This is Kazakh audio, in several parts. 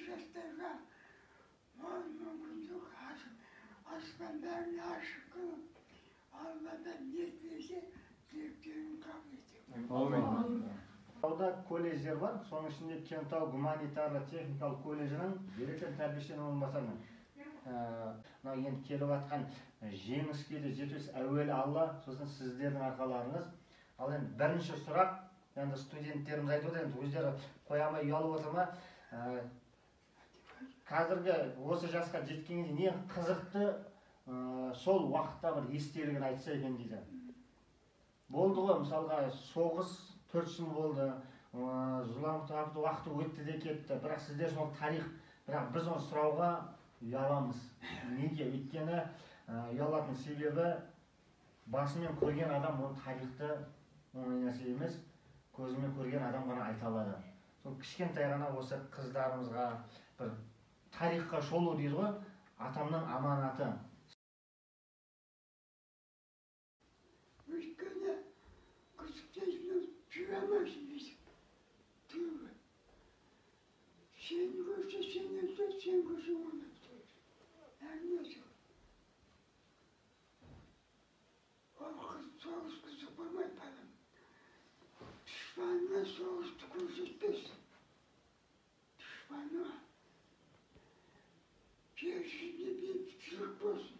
жастарға мол мүмкіндік аспандарына ашық қылып, Алладан не тілесе тілектерін қабыл етемін. Тауда колледждер бар, соның ішінде Кентау гуманитарлы техникалық колледжінің директор тәрбиешінің орынбасары. Енді келіп жатқан жеңіске де жетуіміз әуелі Алла, сосын сіздердің арқаларыңыз. Ал енді бірінші сұрақ, енді студенттеріміз айтып отыр, енді өздері қоя алмай ұялып отыр ма? Қазіргі осы жасқа жеткенге не қызықты сол уақытта бір естелігін айтса екен дейді. Болды ғой, мысалға соғыс 4 жыл болды, зұлымдық уақыты өтті де кетті, бірақ сіздер сол тарих, бірақ біз оны сұрауға ұяламыз. Неге? Өйткені ұялатын себебі басымен көрген адам ол тарихты оңай нәрсе емес, көзімен көрген адам ғана айта алады. Сол кішкентай ғана осы қыздарымызға бір тарихқа шолу дейді ғой, атамның аманаты. Өйткені күзіктесін жүремezsin bizim. Tüyü. Sen görse sen öldür, sen görse onu öldür. Yani nasıl? O kız soğuz kızı koymay param. Düşmanına soğuz tükürsüz. Düşmanına. Şimdi bir çocuk olsun.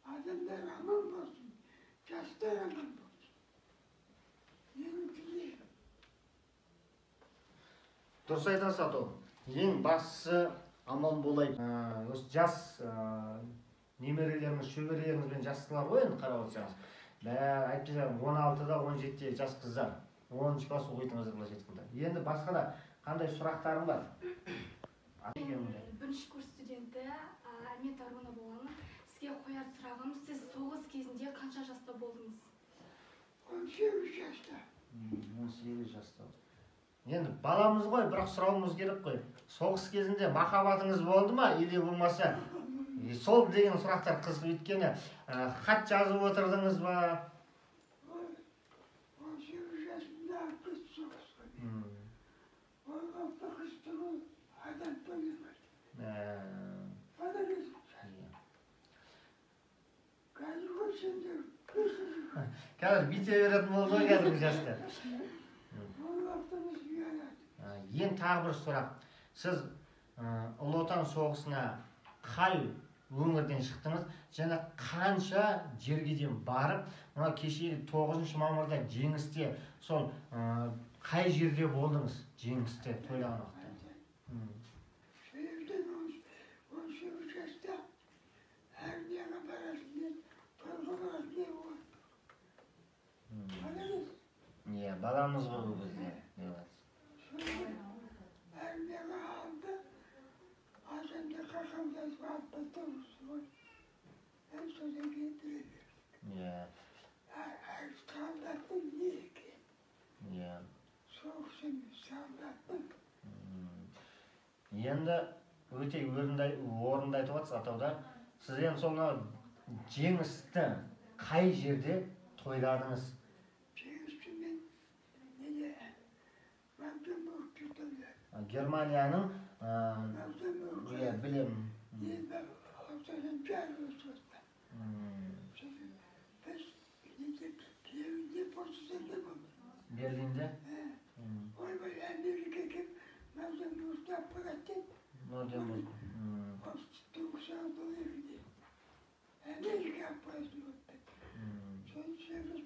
Adamlar aman olsun. Yaşlar aman olsun. Дұрыс айтасыз ата. Ең бастысы аман болайық. Осы жас немерелеріміз, шөберелерімізбен жастылар ғой енді қарап отырсаңыз. Әйтпесе 16-да 17-де жас қыздар. 10-шы класс оқитын былайша айтқанда. Енді басқа да қандай сұрақтарың бар? Бірінші курс студенті Әлмет Аруна боламын. Сізге қояр сұрағым, сіз соғыс кезінде қанша жаста болдыңыз? 18 жаста. 18 жаста. Енді баламыз ғой, бірақ сұрауымыз керек қой. Соғыс кезінде махаббатыңыз болды ма, или болмаса? Сол деген сұрақтар қызық, өйткені хат жазып отырдыңыз ба? 18 жасында қыз соғысқа. Ол вақытта қызды ол адам төлемеді. Адалет. Қазір көрсеңдер, Қазір бүйте беретін болды ғой қазіргі жаста. ол вақытта біз ұялады. Ең тағы бір сұрақ. Сіз Ұлы Отан соғысына қай өңірден шықтыңыз? Және қанша жерге барып, мына кешегі 9 мамырда жеңісте сол қай жерде болдыңыз? Жеңісте тойлаған уақытта. Şehirden 18 yaşta her yana parasını torbalarını oldu. Anladınız? Иә, баламыз ғой бұл бізде. Her yana aldı. Azamda kakamda altta olsun. En sona getirir. Иә, Her saldattım niye ki? иә. Soğuksun saldattım. Енді өте орынды айтып жатсыз атауда. Сіз енді сол жеңісті қай жерде тойладыңыз? Şehirsinden neye? Magdeburg tutarlar. Германияның, Magdeburg. иә, білем. Yine ortadan çağırıyoruz orada. Biz ne postada bulduk. Берлинде? Orada Amerika kim? Magdeburg'da bıraktım. Норденбург. Konstitüsyon evinde. Amerika başlıyordu. Sonra Çevre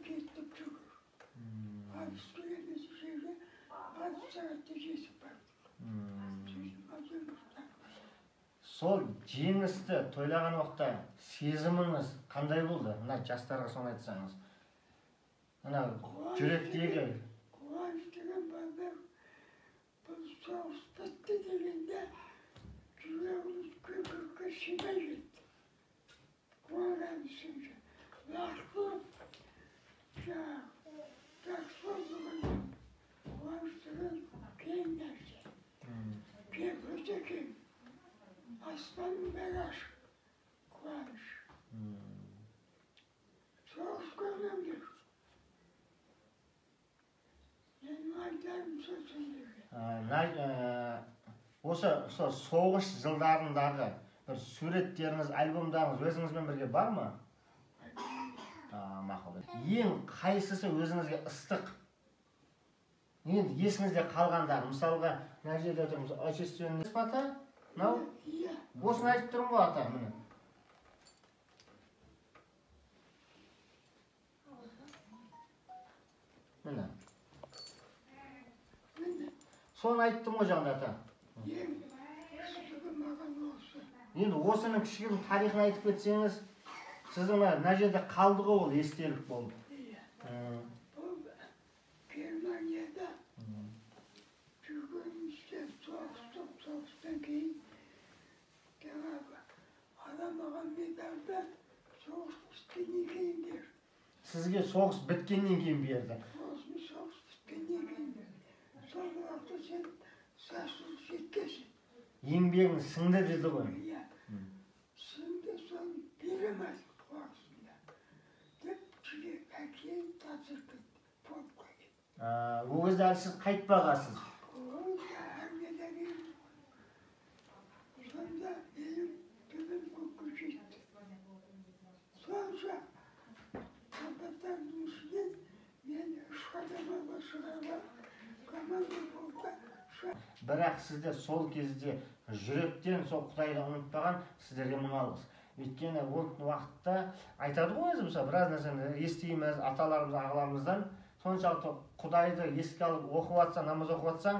gittim çok. Avusturya şehri 6 saatte geçip baktık. Magdeburg'da. Сол жеңісті тойлаған уақытта сезіміңіз қандай болды? Мына жастарға соны айтсаңыз. Мына жүректегі Kıvanç деген балдар бұл соғыс бітті дегенде жүрегіміз көкірекке сыймай кетті. Қуанамыз сонша. Лақтырып жақсы болды ғой. Қуаныш деген кең нәрсе. Кең өте кең. Аспанның бәрі ашық. Қуаныш. Соғыс көргендер. Benim aylarım sözündür. Осы соғыс жылдарындағы бір суреттеріңіз, альбомдарыңыз өзіңізбен бірге бар ма? Мақұл. Ең қайсысы өзіңізге ыстық? Енді есіңізде қалғандар, мысалға, мына жерде отырмыз, отечественный ата, мынау? Осыны айтып тұрмын ғой ата, міне. Міне. Соны айттым ғой жаңда ата. Енді осының кішігірім тарихын айтып кетсеңіз, сіздің мына жерде қалды ғой ол естелік болды. Бұл Германияда жүргенімізде соғыстан кейін жаңағы адам маған медальді соғыс біткеннен кейін берді. Сізге соғыс біткеннен кейін берді. Соғыс біткеннен кейін берді. Сол уақытта сен жасыл жеткесің. Еңбегің сіңді деді ғой. Иә. Сіңді соны беремez уақытында. Деп жүрек әкең тапсырып кетті. Полкқа кетті. Ол кезде әлі сіз қайтпағансыз. Ол армияда келіп. Сонда менің төбем көкке жетті. Сонша солдаттардың ішінен мен үш қадамға шығарып команда полкқа Бірақ сіздер сол кезде жүректен сол Құдайды ұмытпаған сіздерге мың алғыс. Өйткені ол уақытта айтады ғой өзі, мысалы, біраз нәрсені естиміз аталарымыз, ағаларымыздан. Соншалықты Құдайды еске алып оқып жатсаң, намаз оқып жатсаң,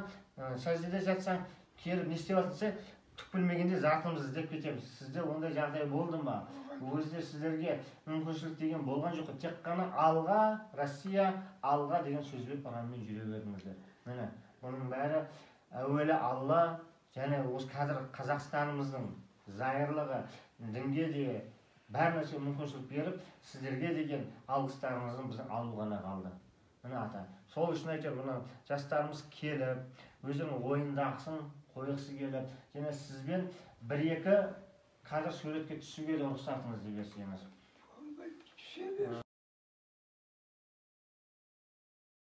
сәждеде жатсаң, келіп не істеп жатсаң, түк білмегенде затымызды іздеп кетеміз. Сізде ондай жағдай болды ма? Өзде сіздерге мүмкіншілік деген болған жоқ. Тек қана алға, Россия, алға деген сөзбен ұранмен жүре бердіңіздер. Міне, бұның бәрі әуелі Алла және осы қазір Қазақстанымыздың зайырлығы дінге де бәр нәрсе мүмкіншілік беріп, сіздерге деген алғыстарыңыздың біздің алу ғана қалды. Міне ата, сол үшін айтар, бұны жастарымыз келіп, өзінің ойындағысын қойғысы келіп, және сізбен бір-екі қазір суретке түсуге де рұқсатыңызды берсеңіз.